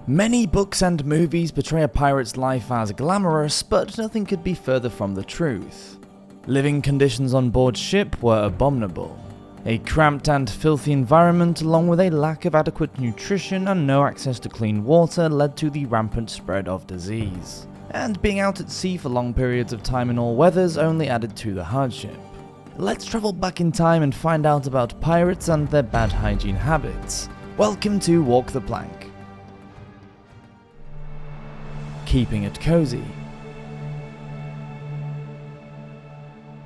Many books and movies portray a pirate's life as glamorous, but nothing could be further from the truth. Living conditions on board ship were abominable. A cramped and filthy environment, along with a lack of adequate nutrition and no access to clean water, led to the rampant spread of disease. And being out at sea for long periods of time in all weathers only added to the hardship. Let's travel back in time and find out about pirates and their bad hygiene habits. Welcome to Walk the Plank. Keeping it cozy.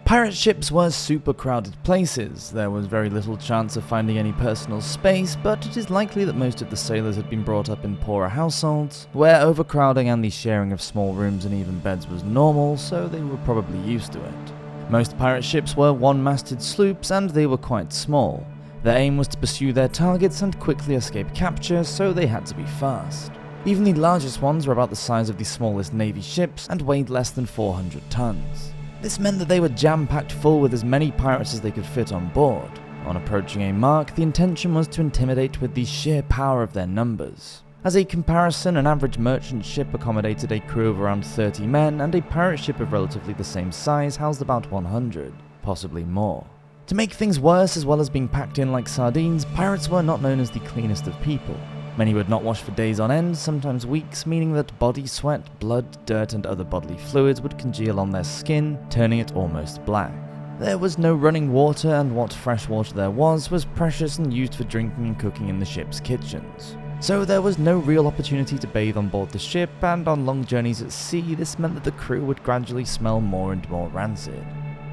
Pirate ships were super crowded places. There was very little chance of finding any personal space, but it is likely that most of the sailors had been brought up in poorer households, where overcrowding and the sharing of small rooms and even beds was normal, so they were probably used to it. Most pirate ships were one-masted sloops, and they were quite small. Their aim was to pursue their targets and quickly escape capture, so they had to be fast. Even the largest ones were about the size of the smallest navy ships and weighed less than 400 tons. This meant that they were jam-packed full with as many pirates as they could fit on board. On approaching a mark, the intention was to intimidate with the sheer power of their numbers. As a comparison, an average merchant ship accommodated a crew of around 30 men, and a pirate ship of relatively the same size housed about 100, possibly more. To make things worse, as well as being packed in like sardines, pirates were not known as the cleanest of people. Many would not wash for days on end, sometimes weeks, meaning that body sweat, blood, dirt and other bodily fluids would congeal on their skin, turning it almost black. There was no running water, and what fresh water there was precious and used for drinking and cooking in the ship's kitchens. So there was no real opportunity to bathe on board the ship, and on long journeys at sea this meant that the crew would gradually smell more and more rancid.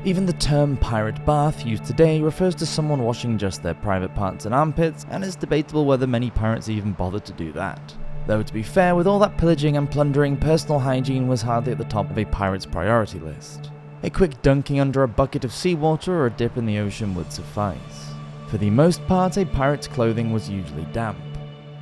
Even the term pirate bath used today refers to someone washing just their private parts and armpits, and it's debatable whether many pirates even bothered to do that. Though to be fair, with all that pillaging and plundering, personal hygiene was hardly at the top of a pirate's priority list. A quick dunking under a bucket of seawater or a dip in the ocean would suffice. For the most part, a pirate's clothing was usually damp.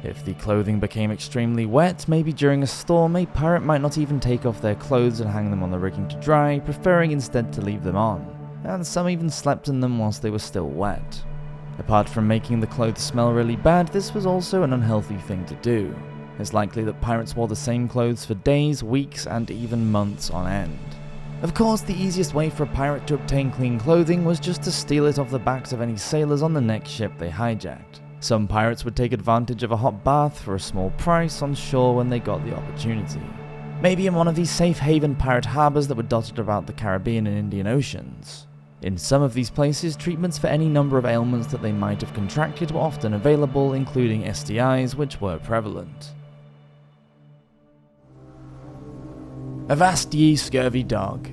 If the clothing became extremely wet, maybe during a storm, a pirate might not even take off their clothes and hang them on the rigging to dry, preferring instead to leave them on, and some even slept in them whilst they were still wet. Apart from making the clothes smell really bad, this was also an unhealthy thing to do. It's likely that pirates wore the same clothes for days, weeks, and even months on end. Of course, the easiest way for a pirate to obtain clean clothing was just to steal it off the backs of any sailors on the next ship they hijacked. Some pirates would take advantage of a hot bath for a small price on shore when they got the opportunity. Maybe in one of these safe haven pirate harbors that were dotted about the Caribbean and Indian Oceans. In some of these places, treatments for any number of ailments that they might have contracted were often available, including STIs, which were prevalent. Avast ye scurvy dog.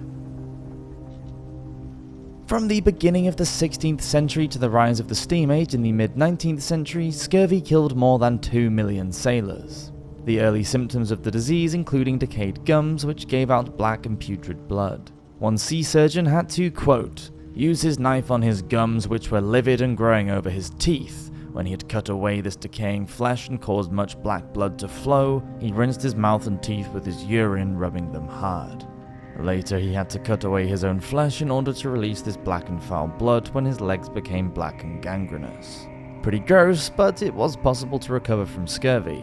From the beginning of the 16th century to the rise of the steam age in the mid-19th century, scurvy killed more than 2 million sailors. The early symptoms of the disease including decayed gums, which gave out black and putrid blood. One sea surgeon had to, quote, use his knife on his gums which were livid and growing over his teeth. When he had cut away this decaying flesh and caused much black blood to flow, he rinsed his mouth and teeth with his urine, rubbing them hard. Later, he had to cut away his own flesh in order to release this black and foul blood when his legs became black and gangrenous. Pretty gross, but it was possible to recover from scurvy.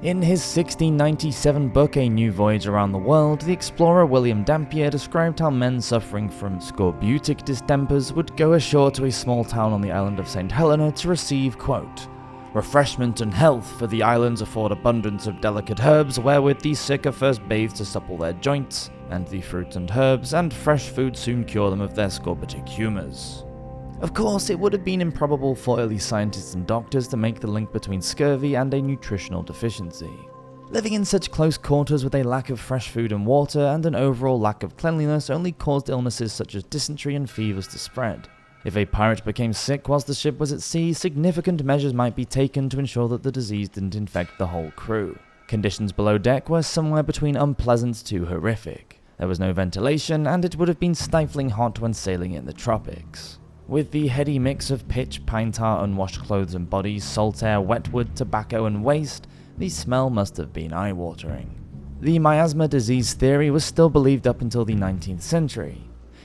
In his 1697 book, A New Voyage Around the World, the explorer William Dampier described how men suffering from scorbutic distempers would go ashore to a small town on the island of St. Helena to receive, quote, refreshment and health, for the islands afford abundance of delicate herbs wherewith the sick are first bathed to supple their joints, and the fruits and herbs and fresh food soon cure them of their scorbutic humours. Of course, it would have been improbable for early scientists and doctors to make the link between scurvy and a nutritional deficiency. Living in such close quarters with a lack of fresh food and water and an overall lack of cleanliness only caused illnesses such as dysentery and fevers to spread. If a pirate became sick whilst the ship was at sea, significant measures might be taken to ensure that the disease didn't infect the whole crew. Conditions below deck were somewhere between unpleasant to horrific. There was no ventilation, and it would have been stifling hot when sailing in the tropics. With the heady mix of pitch, pine tar, unwashed clothes and bodies, salt air, wet wood, tobacco and waste, the smell must have been eye-watering. The miasma disease theory was still believed up until the 19th century.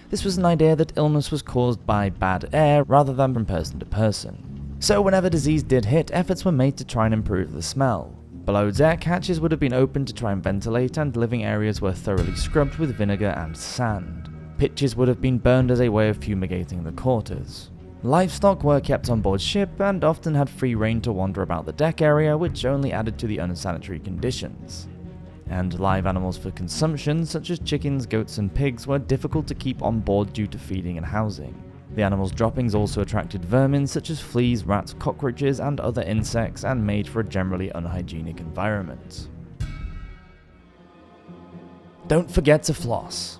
This was an idea that illness was caused by bad air rather than from person to person. So whenever disease did hit, efforts were made to try and improve the smell. Below deck, hatches would have been opened to try and ventilate, and living areas were thoroughly scrubbed with vinegar and sand. Pitches would have been burned as a way of fumigating the quarters. Livestock were kept on board ship and often had free rein to wander about the deck area, which only added to the unsanitary conditions. And live animals for consumption, such as chickens, goats and pigs, were difficult to keep on board due to feeding and housing. The animals' droppings also attracted vermin such as fleas, rats, cockroaches and other insects, and made for a generally unhygienic environment. Don't forget to floss.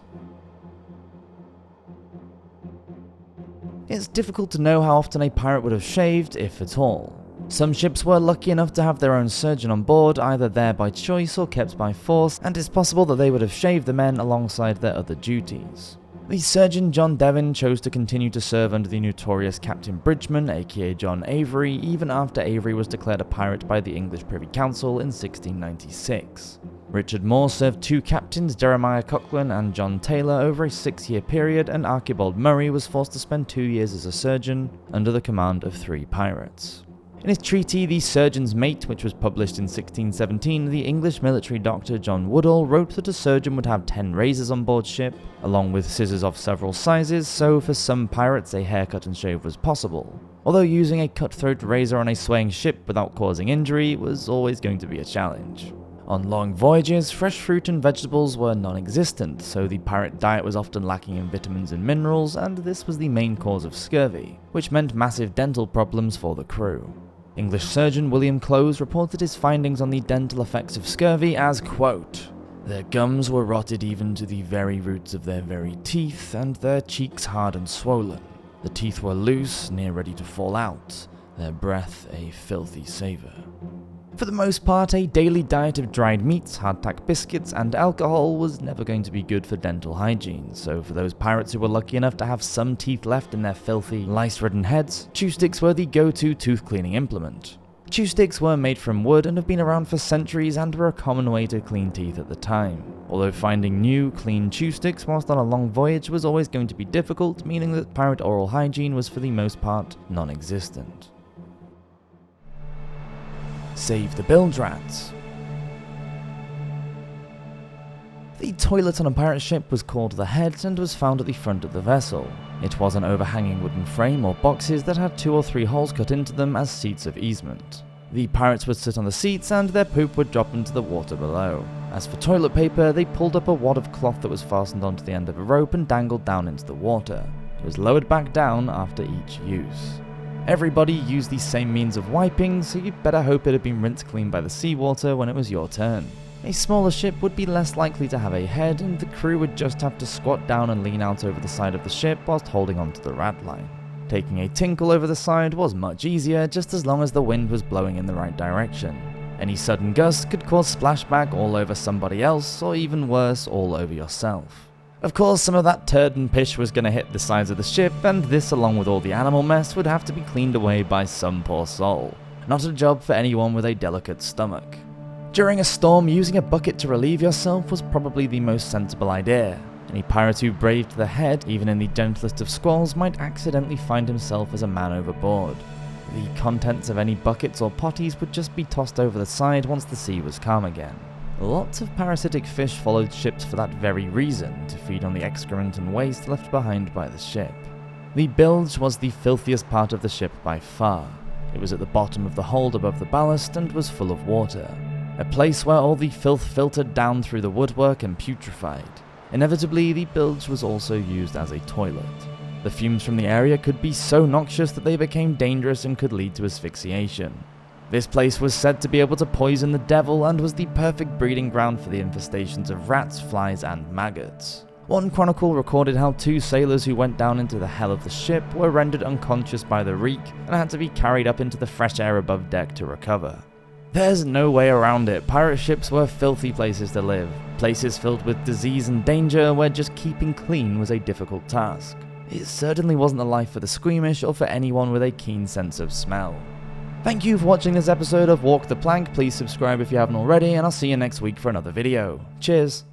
It's difficult to know how often a pirate would have shaved, if at all. Some ships were lucky enough to have their own surgeon on board, either there by choice or kept by force, and it's possible that they would have shaved the men alongside their other duties. The surgeon John Devon chose to continue to serve under the notorious Captain Bridgman, aka John Avery, even after Avery was declared a pirate by the English Privy Council in 1696. Richard Moore served 2 captains, Jeremiah Coughlin and John Taylor, over a 6-year period, and Archibald Murray was forced to spend 2 years as a surgeon under the command of 3 pirates. In his treaty, The Surgeon's Mate, which was published in 1617, the English military doctor John Woodall wrote that a surgeon would have 10 razors on board ship, along with scissors of several sizes, so for some pirates a haircut and shave was possible. Although using a cutthroat razor on a swaying ship without causing injury was always going to be a challenge. On long voyages, fresh fruit and vegetables were non-existent, so the pirate diet was often lacking in vitamins and minerals, and this was the main cause of scurvy, which meant massive dental problems for the crew. English surgeon William Close reported his findings on the dental effects of scurvy as, quote, "Their gums were rotted even to the very roots of their very teeth, and their cheeks hard and swollen. The teeth were loose, near ready to fall out, their breath a filthy savour." For the most part, a daily diet of dried meats, hardtack biscuits, and alcohol was never going to be good for dental hygiene, so for those pirates who were lucky enough to have some teeth left in their filthy, lice-ridden heads, chew sticks were the go-to tooth-cleaning implement. Chew sticks were made from wood and have been around for centuries and were a common way to clean teeth at the time. Although finding new, clean chew sticks whilst on a long voyage was always going to be difficult, meaning that pirate oral hygiene was for the most part non-existent. Save the bilge rats. The toilet on a pirate ship was called the head and was found at the front of the vessel. It was an overhanging wooden frame or boxes that had 2 or 3 holes cut into them as seats of easement. The pirates would sit on the seats and their poop would drop into the water below. As for toilet paper, they pulled up a wad of cloth that was fastened onto the end of a rope and dangled down into the water. It was lowered back down after each use. Everybody used the same means of wiping, so you'd better hope it had been rinsed clean by the seawater when it was your turn. A smaller ship would be less likely to have a head, and the crew would just have to squat down and lean out over the side of the ship whilst holding onto the ratline. Taking a tinkle over the side was much easier, just as long as the wind was blowing in the right direction. Any sudden gust could cause splashback all over somebody else, or even worse, all over yourself. Of course, some of that turd and pish was going to hit the sides of the ship, and this, along with all the animal mess, would have to be cleaned away by some poor soul. Not a job for anyone with a delicate stomach. During a storm, using a bucket to relieve yourself was probably the most sensible idea. Any pirate who braved the head, even in the gentlest of squalls, might accidentally find himself as a man overboard. The contents of any buckets or potties would just be tossed over the side once the sea was calm again. Lots of parasitic fish followed ships for that very reason, to feed on the excrement and waste left behind by the ship. The bilge was the filthiest part of the ship by far. It was at the bottom of the hold above the ballast and was full of water. A place where all the filth filtered down through the woodwork and putrefied. Inevitably, the bilge was also used as a toilet. The fumes from the area could be so noxious that they became dangerous and could lead to asphyxiation. This place was said to be able to poison the devil and was the perfect breeding ground for the infestations of rats, flies, and maggots. One chronicle recorded how 2 sailors who went down into the hell of the ship were rendered unconscious by the reek and had to be carried up into the fresh air above deck to recover. There's no way around it. Pirate ships were filthy places to live. Places filled with disease and danger where just keeping clean was a difficult task. It certainly wasn't a life for the squeamish or for anyone with a keen sense of smell. Thank you for watching this episode of Walk the Plank. Please subscribe if you haven't already, and I'll see you next week for another video. Cheers!